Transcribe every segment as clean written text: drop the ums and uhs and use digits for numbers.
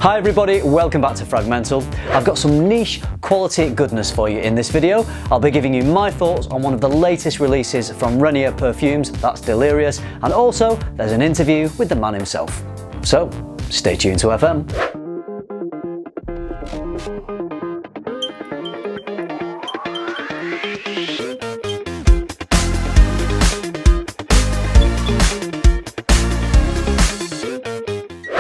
Hi everybody, welcome back to Fragmental. I've got some niche quality goodness for you in this video. I'll be giving you my thoughts on one of the latest releases from Renier Perfumes, that's Lirius, and also there's an interview with the man himself. So, stay tuned to FM.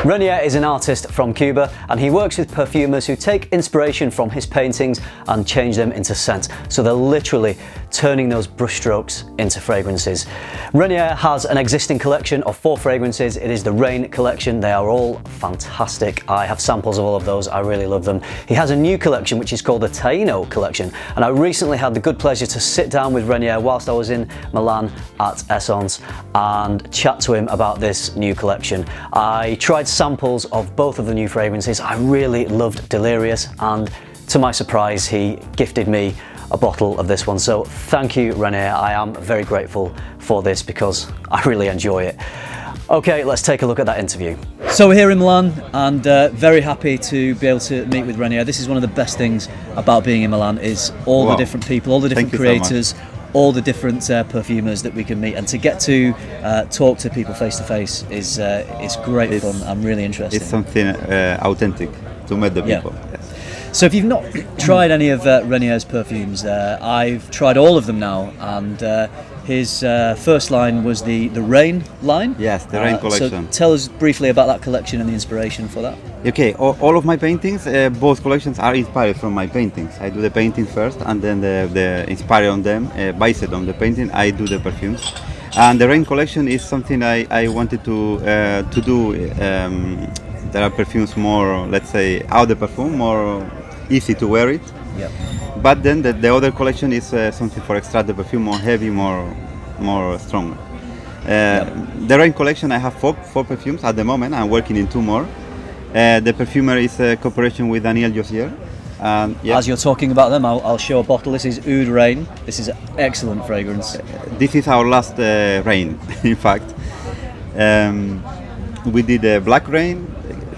Renier is an artist from Cuba and he works with perfumers who take inspiration from his paintings and change them into scent. So they're literally turning those brushstrokes into fragrances. Renier has an existing collection of 4 fragrances. It is the Rain collection. They are all fantastic. I have samples of all of those. I really love them. He has a new collection which is called the Taino collection, and I recently had the good pleasure to sit down with Renier whilst I was in Milan at Essence and chat to him about this new collection. I tried samples of both of the new fragrances. I really loved Lirius, and to my surprise he gifted me a bottle of this one. So thank you, Renier. I am very grateful for this because I really enjoy it. Okay, let's take a look at that interview. So we're here in Milan and very happy to be able to meet with Renier. This is one of the best things about being in Milan is all the different people, all the different creators, all the different perfumers that we can meet, and to get to talk to people face to face is great fun. I'm really interested. It's something authentic to meet the people. Yeah. So if you've not tried any of Renier's perfumes, I've tried all of them now, and his first line was the Rain line. Yes, the Rain collection. So tell us briefly about that collection and the inspiration for that. Okay, all of my paintings, both collections are inspired from my paintings. I do the painting first, and then the inspired on them, based on the painting, I do the perfumes. And the Rain collection is something I wanted to do. There are perfumes more, let's say, out the perfume, more easy to wear it. Yeah. But then the other collection is something for extract the perfume, more heavy, more stronger. The Rain collection, I have four perfumes at the moment. I'm working in 2 more. The perfumer is a cooperation with Daniel Josier. As you're talking about them, I'll show a bottle. This is Oud Rain. This is an excellent fragrance. This is our last Rain, in fact. We did Black Rain,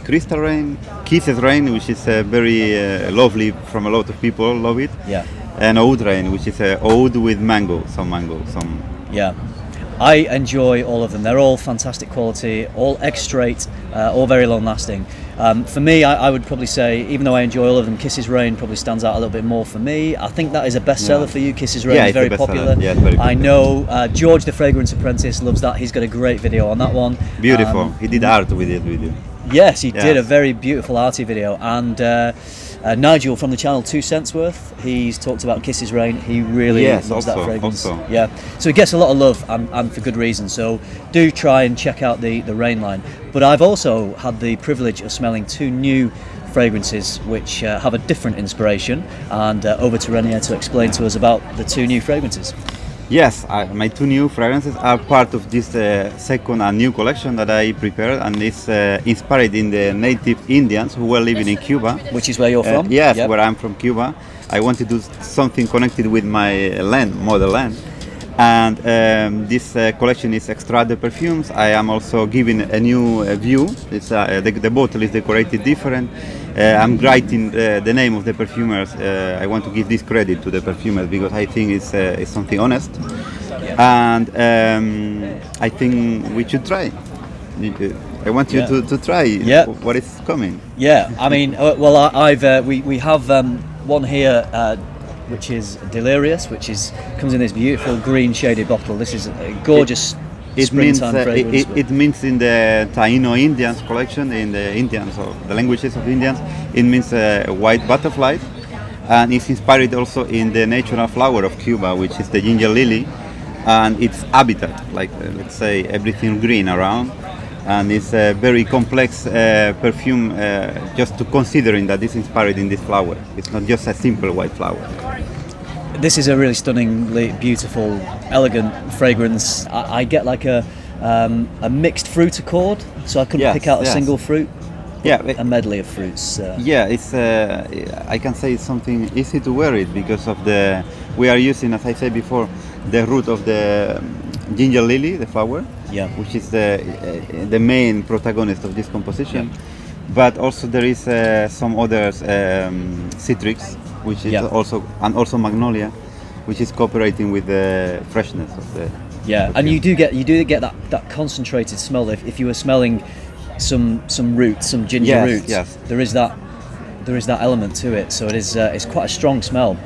Crystal Rain, Kisses Rain, which is very lovely from a lot of people, love it. Yeah. And Oud Rain, which is oud with mango. Yeah. I enjoy all of them. They're all fantastic quality, all X-straight, all very long lasting. For me, I would probably say, even though I enjoy all of them, Kisses Rain probably stands out a little bit more for me. I think that is a bestseller for you. Kisses Rain is very popular. Yeah, it's very popular. I know George the Fragrance Apprentice loves that. He's got a great video on that one. Beautiful. He did art with it with you. Yes, he did a very beautiful arty video. And Nigel from the channel 2 Cents Worth, he's talked about Kisses Rain. He really loves that fragrance. Yeah, so it gets a lot of love, and for good reason. So do try and check out the Rain line. But I've also had the privilege of smelling 2 new fragrances which have a different inspiration, and over to Renier to explain to us about the 2 new fragrances. Yes, my 2 new fragrances are part of this second and new collection that I prepared, and it's inspired in the native Indians who were living in Cuba. Which is where you're from? Yes, where I'm from, Cuba. I wanted to do something connected with my land, motherland. And this collection is Extract the Perfumes. I am also giving a new view. It's, the bottle is decorated different. I'm writing the name of the perfumers. I want to give this credit to the perfumers because I think it's something honest. And I think we should try. I want you to try what is coming. Yeah, I mean, well, we have one here which is Lirius, which comes in this beautiful green shaded bottle. This is a gorgeous springtime fragrance. It means in the Taino Indians collection, in the Indians, or the languages of Indians, it means a white butterfly, and it's inspired also in the natural flower of Cuba, which is the ginger lily, and its habitat, like let's say everything green around. And it's a very complex perfume, just to considering that it's inspired in this flower. It's not just a simple white flower. This is a really stunningly beautiful, elegant fragrance. I get like a mixed fruit accord, so I couldn't pick out a single fruit. A medley of fruits. It's. I can say it's something easy to wear it because of we are using, as I said before, the root of the ginger lily, the flower, which is the main protagonist of this composition. but also there is some other citrus, which is also magnolia, which is cooperating with the freshness of the Yeah, perfume. and you do get that concentrated smell. If you were smelling some roots, some ginger roots, there is that element to it. So it's quite a strong smell,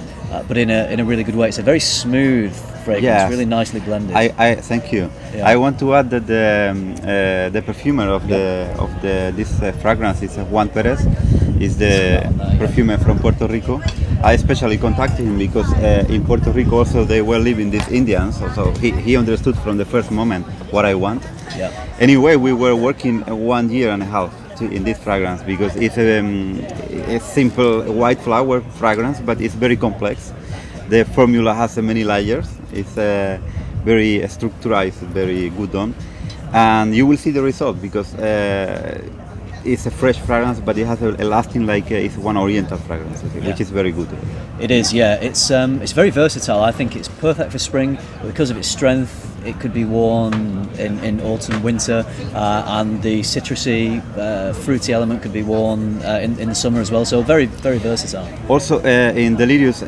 but in a really good way. It's a very smooth fragrance, really nicely blended. I thank you. Yeah. I want to add that the perfumer of this fragrance is Juan Perez. Is the perfumer from Puerto Rico. I especially contacted him because in Puerto Rico also they were living these Indians, so he understood from the first moment what I want. Yeah. Anyway, we were working 1 year and a half in this fragrance because it's a simple white flower fragrance, but it's very complex. The formula has many layers. It's very structured, very good done, and you will see the result because it's a fresh fragrance, but it has a lasting it's one Oriental fragrance, which is very good. It is, yeah. It's very versatile. I think it's perfect for spring because of its strength. It could be worn in autumn, winter, and the citrusy, fruity element could be worn in the summer as well. So very, very versatile. Also, in the Lirius,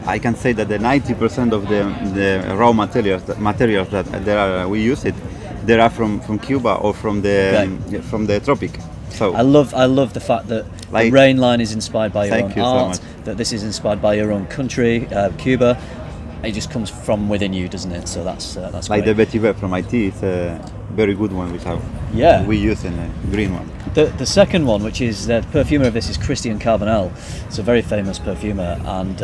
I can say that the 90% of the raw materials that we use it. They are from Cuba or from the tropic. So I love the fact that the Rain line is inspired by your own art. So that this is inspired by your own country, Cuba. It just comes from within you, doesn't it? So that's like great. the vetiver from IT is a very good one, which we use in a green one. The second one, which is the perfumer of this, is Christian Carbonell. It's a very famous perfumer, and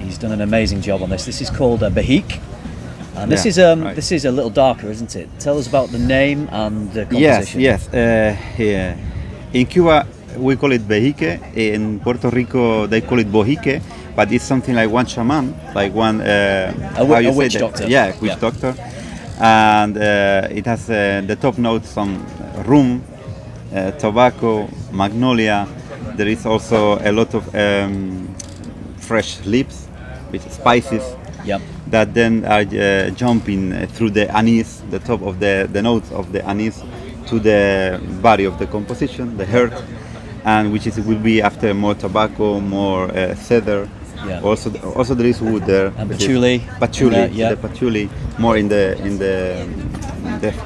he's done an amazing job on this. This is called Behique. And this is a little darker, isn't it? Tell us about the name and the composition. Yes. In Cuba we call it Behique. In Puerto Rico they call it Bohique, but it's something like one shaman, like one a witch doctor. Yeah, witch doctor. And it has the top notes: some rum, tobacco, magnolia. There is also a lot of fresh leaves, which is spices. Yep. That then are jumping through the anise, the top of the notes of the anise, to the body of the composition, the heart, and will be after more tobacco, more cedar. Yeah. Also there is wood there. And patchouli. The patchouli, more in the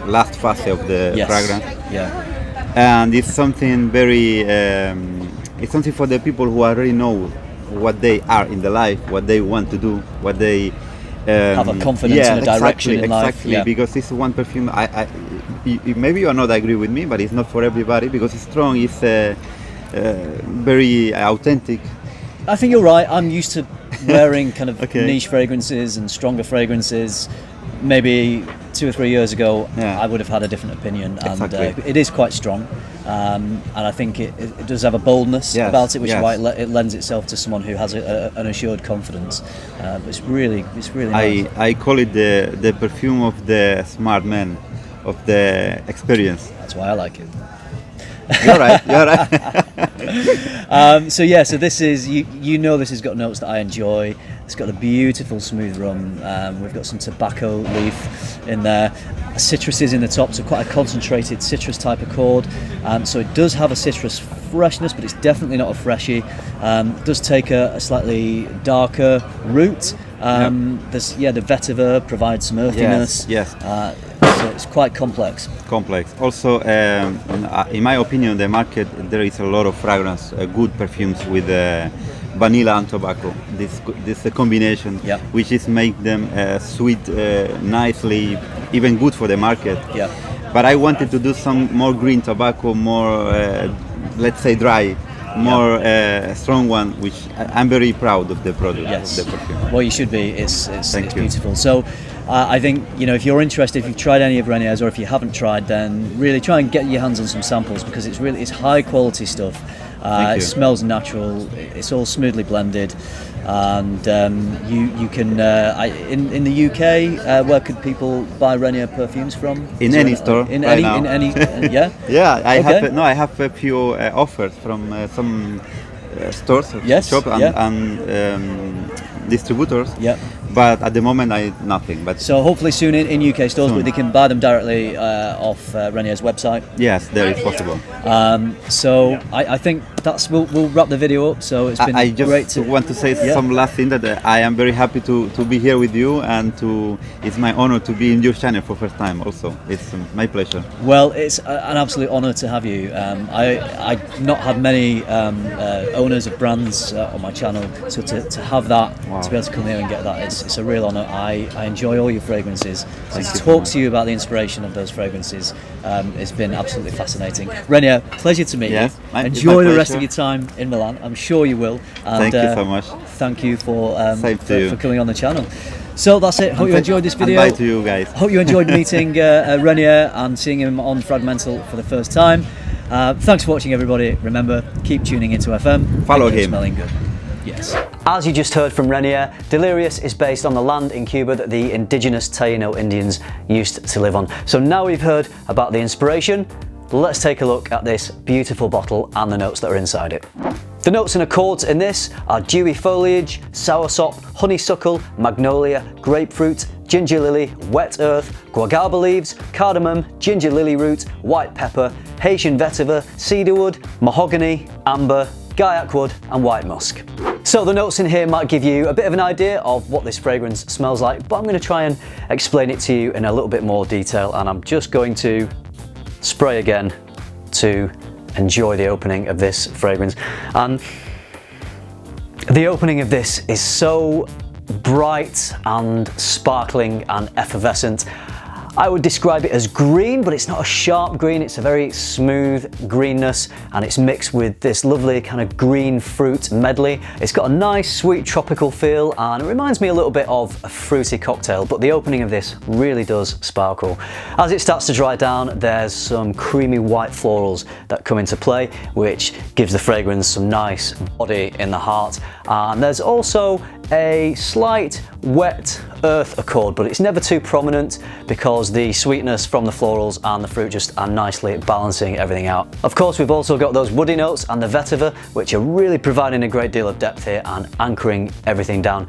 last phase of the fragrance. Yeah. And it's something very. It's something for the people who already know what they are in the life, what they want to do, what they have a confidence in a direction in life. Exactly, because it's one perfume. Maybe you are not agree with me, but it's not for everybody because it's strong. It's very authentic. I think you're right. I'm used to wearing kind of niche fragrances and stronger fragrances. Maybe 2 or 3 years ago, I would have had a different opinion, and it is quite strong. And I think it does have a boldness about it, which is why it lends itself to someone who has an assured confidence. But it's really nice. I call it the perfume of the smart man, of the experience. That's why I like it. You're right. So this is this has got notes that I enjoy. It's got a beautiful smooth rum. We've got some tobacco leaf in there. Citruses in the top, so quite a concentrated citrus type accord. So it does have a citrus freshness, but it's definitely not a freshie. It does take a slightly darker root. The vetiver provides some earthiness. Yes. So it's quite complex. Also, in my opinion, the market there is a lot of fragrance, good perfumes with vanilla and tobacco. This combination, which is make them sweet, nicely, even good for the market. Yeah. But I wanted to do some more green tobacco, more let's say dry, more strong one, which I'm very proud of the product. Yes. Of the perfume. Well, you should be. It's beautiful. So. I think if you're interested, if you've tried any of Renier's, or if you haven't tried, then really try and get your hands on some samples because it's high quality stuff. It smells natural. It's all smoothly blended, and you can in the UK. Where could people buy Renier perfumes from? In any store. In any. Yeah. Yeah, I have a few offers from some stores, shops, and distributors. Yeah. but at the moment nothing. But so hopefully soon in UK stores, soon. but they can buy them directly off Renier's website. Yes, there is possible. So I think we'll wrap the video up. So it's been I just great to want to say some last thing, that I am very happy to be here with you, and it's my honor to be in your channel for first time. Also, it's my pleasure. Well, it's an absolute honor to have you. I've not had many owners of brands on my channel, so to have that, to be able to come here and get that, it's a real honor. I enjoy all your fragrances. So to talk to you about the inspiration of those fragrances, it's been absolutely fascinating. Renier, pleasure to meet you. Enjoy the rest of your time in Milan. I'm sure you will. And, thank you so much. Thank you for for coming on the channel. So that's it. Hope you enjoyed this video. And bye to you guys. Hope you enjoyed meeting Renier and seeing him on FRAG-MENTAL for the first time. Thanks for watching, everybody. Remember, keep tuning into FM. Follow him. Smelling good. Yes. As you just heard from Renier, Lirius is based on the land in Cuba that the indigenous Taino Indians used to live on. So now we've heard about the inspiration, let's take a look at this beautiful bottle and the notes that are inside it. The notes and accords in this are dewy foliage, soursop, honeysuckle, magnolia, grapefruit, ginger lily, wet earth, guagaba leaves, cardamom, ginger lily root, white pepper, Haitian vetiver, cedarwood, mahogany, amber, guaiac wood and white musk. So the notes in here might give you a bit of an idea of what this fragrance smells like, but I'm going to try and explain it to you in a little bit more detail, and I'm just going to spray again to enjoy the opening of this fragrance. And the opening of this is so bright and sparkling and effervescent. I would describe it as green, but it's not a sharp green, it's a very smooth greenness, and it's mixed with this lovely kind of green fruit medley. It's got a nice sweet tropical feel, and it reminds me a little bit of a fruity cocktail, but the opening of this really does sparkle. As it starts to dry down, there's some creamy white florals that come into play, which gives the fragrance some nice body in the heart. And there's also a slight wet earth accord, but it's never too prominent because the sweetness from the florals and the fruit just are nicely balancing everything out. Of course, we've also got those woody notes and the vetiver, which are really providing a great deal of depth here and anchoring everything down.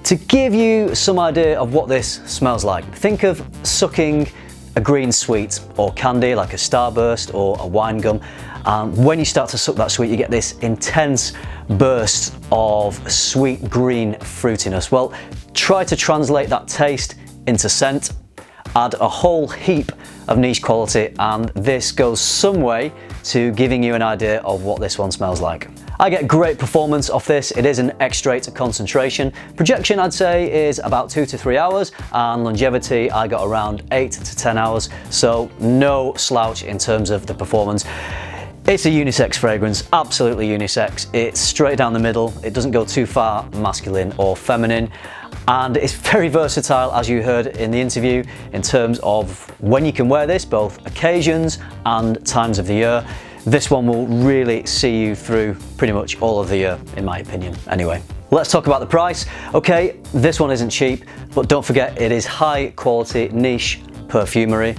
To give you some idea of what this smells like, think of sucking a green sweet or candy like a Starburst or a wine gum. When you start to suck that sweet, you get this intense burst of sweet green fruitiness. Well, try to translate that taste into scent, add a whole heap of niche quality, and this goes some way to giving you an idea of what this one smells like. I get great performance off this. It is an extrait concentration. Projection, I'd say, is about 2 to 3 hours, and longevity I got around 8 to 10 hours, so no slouch in terms of the performance. It's a unisex fragrance, absolutely unisex. It's straight down the middle, it doesn't go too far masculine or feminine, and it's very versatile, as you heard in the interview, in terms of when you can wear this, both occasions and times of the year. This one will really see you through pretty much all of the year, in my opinion, anyway. Let's talk about the price. Okay, this one isn't cheap, but don't forget it is high quality niche perfumery.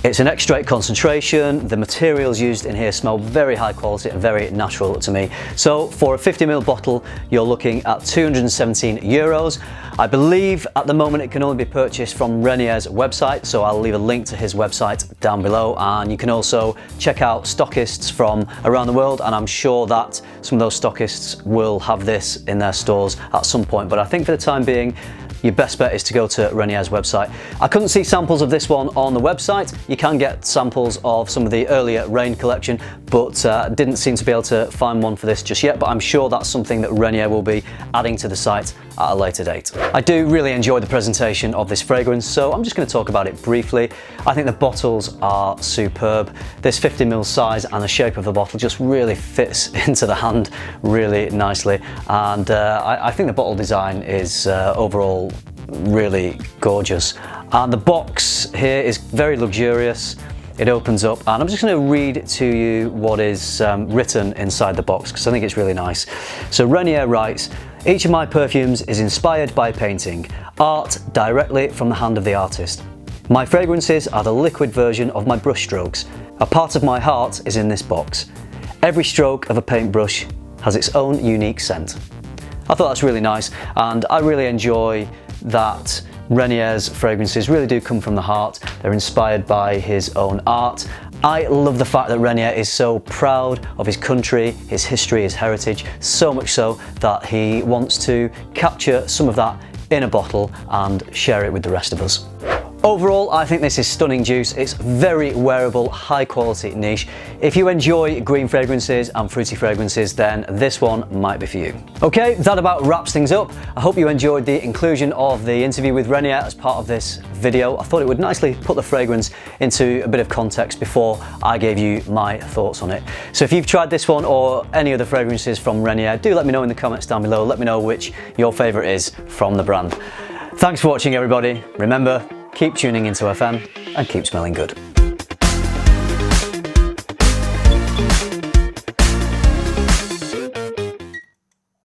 It's an extrait concentration. The materials used in here smell very high quality and very natural to me. So for a 50ml bottle, you're looking at €217. I believe at the moment it can only be purchased from Renier's website, so I'll leave a link to his website down below, and you can also check out stockists from around the world, and I'm sure that some of those stockists will have this in their stores at some point, but I think for the time being, your best bet is to go to Renier's website. I couldn't see samples of this one on the website. You can get samples of some of the earlier Rain collection, but didn't seem to be able to find one for this just yet, but I'm sure that's something that Renier will be adding to the site at a later date. I do really enjoy the presentation of this fragrance, so I'm just going to talk about it briefly. I think the bottles are superb. This 50ml size and the shape of the bottle just really fits into the hand really nicely, and I think the bottle design is overall really gorgeous. And the box here is very luxurious. It opens up, and I'm just going to read to you what is written inside the box, because I think it's really nice. So Renier writes, "Each of my perfumes is inspired by painting, art directly from the hand of the artist. My fragrances are the liquid version of my brush strokes. A part of my heart is in this box. Every stroke of a paintbrush has its own unique scent." I thought that's really nice, and I really enjoy that Renier's fragrances really do come from the heart. They're inspired by his own art. I love the fact that Renier is so proud of his country, his history, his heritage, so much so that he wants to capture some of that in a bottle and share it with the rest of us. Overall, I think this is stunning juice. It's very wearable, high quality niche. If you enjoy green fragrances and fruity fragrances, then this one might be for you. Okay, that about wraps things up. I hope you enjoyed the inclusion of the interview with Renier as part of this video. I thought it would nicely put the fragrance into a bit of context before I gave you my thoughts on it. So if you've tried this one or any other fragrances from Renier, do let me know in the comments down below. Let me know which your favorite is from the brand. Thanks for watching, everybody. Remember, keep tuning into FM and keep smelling good.